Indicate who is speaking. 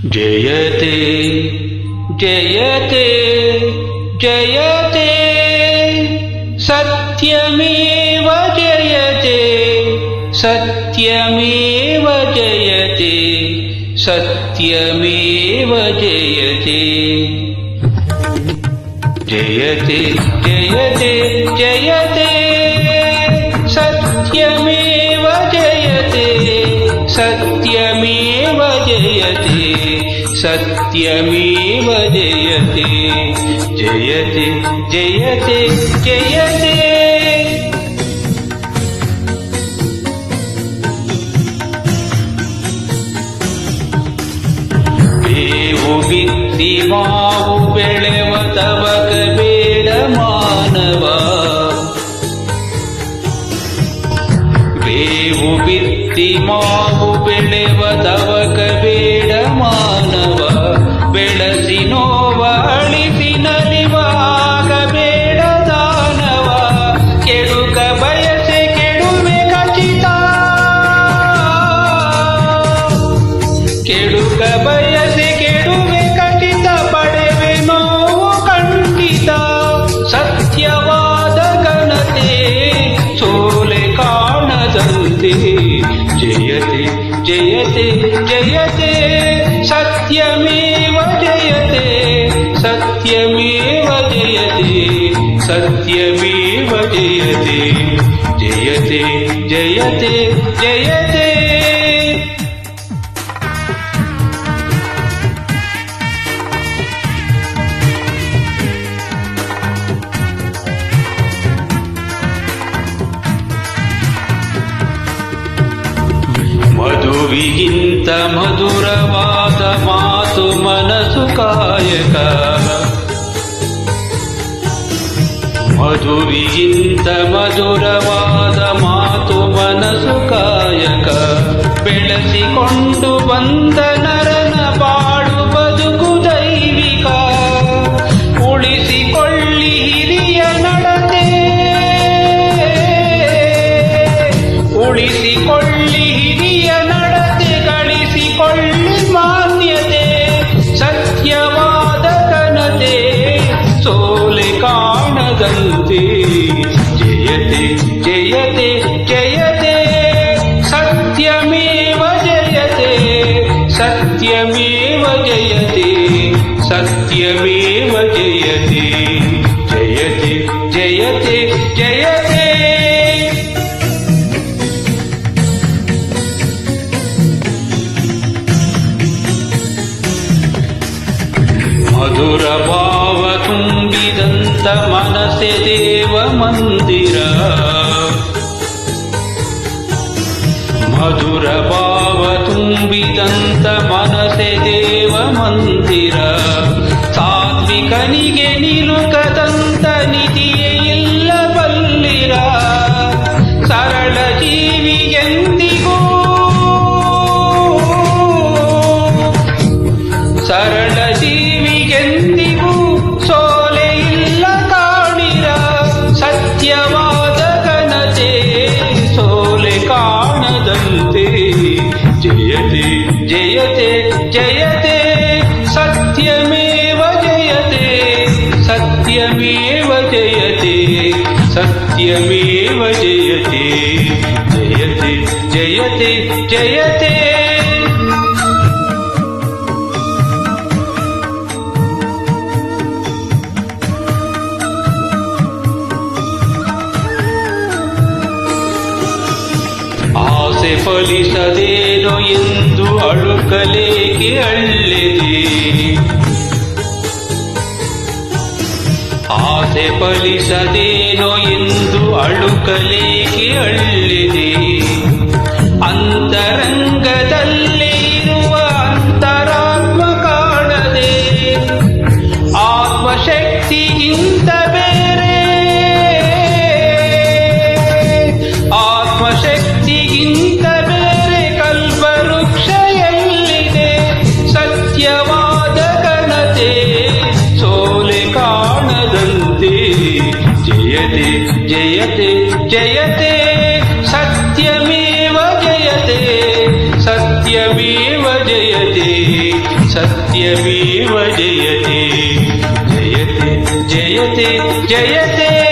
Speaker 1: ಜಯತೆ ಜಯತೆ ಜಯತೆ ಸತ್ಯಮೇವ ಜಯತೆ ಸತ್ಯಮೇವ ಜಯತೆ ಸತ್ಯಮೇವ ಜಯತೆ ಜಯತೆ ಜಯತೆ ಜಯತೆ ಸತ್ಯಮೇವ ಜಯತೆ ಸತ್ಯಮೇವ ಜಯತೆ ಸತ್ಯಮೇವ ಜಯತೆ ಜಯತೆ ಜಯತೆ ಜಯತೆ ಬೇವು ಬಿತ್ತಿ ಮಾವು ಬೆಳೆವ ತವಕ ಬೇಡ ಮಾನವ ಬೇವು ಬಿತ್ತಿ ಮಾವು ಬೆಳೆವ ತವಕ ಬೇಡ ಮಾನವ ಬೆಳಸಿ ನೋವ ಅಳಿಸಿ ನಲಿವಾಗ ಬೇಡ ದಾನವ ಕೆಡುಕ ಬಯಸೆ ಕೆಡುವೆ ಖಚಿತ ಕೆಡುಕ ಬಯಸೆ ಕೆಡುವೆ ಖಚಿತ ಪಡೆವೆ ನೋವು ಖಂಡಿತ ಸತ್ಯವಾದ ಘನತೆ ಸೋಲೆ ಕಾಣದಂತೆ ಜಯತೆ ಜಯತೆ ಜಯತೆ ಸತ್ಯಮೇವ ಜಯತೆ ಸತ್ಯಮೇವ ಜಯತೆ ಸತ್ಯಮೇವ ಜಯತೆ ಜಯತೆ ಜಯತೆ ಜಯತೆ ಮಧುವಿಗಿಂತ ಮಧುರವಾದ ಮಾತು ಮನಸ್ಸು ಕಾಯಕ ಮಧುವಿಗಿಂತ ಮಧುರವಾದ ಮಾತು ಮನಸ್ಸು ಕಾಯಕ ಬೆಳೆಸಿಕೊಂಡು ಬಂದ ನರನ ಬಾಳು ಬದುಕು ದೈವಿಕ ಉಳಿಸಿಕೊಳ್ಳಿ ಹಿರಿಯ ನಡತೆ ಉಳಿಸಿಕೊಳ್ಳಿ ಹಿರಿಯ ನಡತೆ ಗಳಿಸಿಕೊಳ್ಳಿ ಮಾನ್ಯತೆ ಸತ್ಯವಾದ ಘನತೆ ಸೋಲೆ ಕಾಣದಂತೆ ಜಯತೆ ಜಯತೆ ಜಯತೆ ಸತ್ಯಮೇವ ಜಯತೆ ಸತ್ಯಮೇವ ಜಯತೆ ಸತ್ಯಮೇವ ಜಯತೆ ಜಯತೆ ಜಯತೆ ಜಯತೆ ಮಧುರ ಭಾವ ತುಂಬಿದಂತ ಮನಸ್ಸೆ ದೇವ ಮಂದಿರ ಮಧುರ ಭಾವ ತುಂಬಿದಂತ ಮನಸ್ಸೆ ದೇವ ಮಂದಿರ ಸಾತ್ವಿಕನಿಗೆ ನಿಲುಕದಂತ ನಿಧಿಯೇ ಇಲ್ಲ ಬಲ್ಲಿರ ಸರಳ ಜೀವಿಗೆಂದಿಗೂ ಸರಳ ಜೀವಿಗೆಂದಿಗೂ ಸೋಲೆ ಇಲ್ಲ ಕಾಣಿರ ಸತ್ಯವಾದ ಘನತೆ ಸೋಲೆ ಕಾಣದಂತೆ ಜಯತೆ ಜಯತೆ ಜಯತೆ ಸತ್ಯಮೇವ ಜಯತೆ ಸತ್ಯಮೇವ ಜಯತೆ ಸತ್ಯಮೇವ ಜಯತೆ ಜಯತೆ ಜಯತೆ ಜಯತೆ ಆಸೆ ಫಲಿಸದೇನೋ ಎಂದು ಅಳುಕಲೇಕೆ ಅಳ್ಳೆದೆ ಆಸೆ ಫಲಿಸದೇನೋ ಎಂದು ಅಳುಕಲೇಕೆ ಅಳ್ಳೆದೆ ಅಂತರಂಗದಲ್ಲೇ ಇರುವ ಅಂತರಾತ್ಮ ಕಾಣದೆ ಆತ್ಮಶಕ್ತಿಗಿಂತ ಬೇರೆ ಆತ್ಮಶಕ್ತಿಗಿಂತ ಬೇರೆ ಕಲ್ಪವೃಕ್ಷ ಎಲ್ಲಿದೆ ಸತ್ಯವಾದ ಘನತೆ ಸೋಲೆ ಕಾಣದಂತೆ ಜಯತೆ ಜಯತೆ ಜಯತೆ ಸತ್ಯಮೇವ ಜಯತೆ ಸತ್ಯಮೇವ सत्यमेव जयते सत्यमेव जयते जयते जयते जयते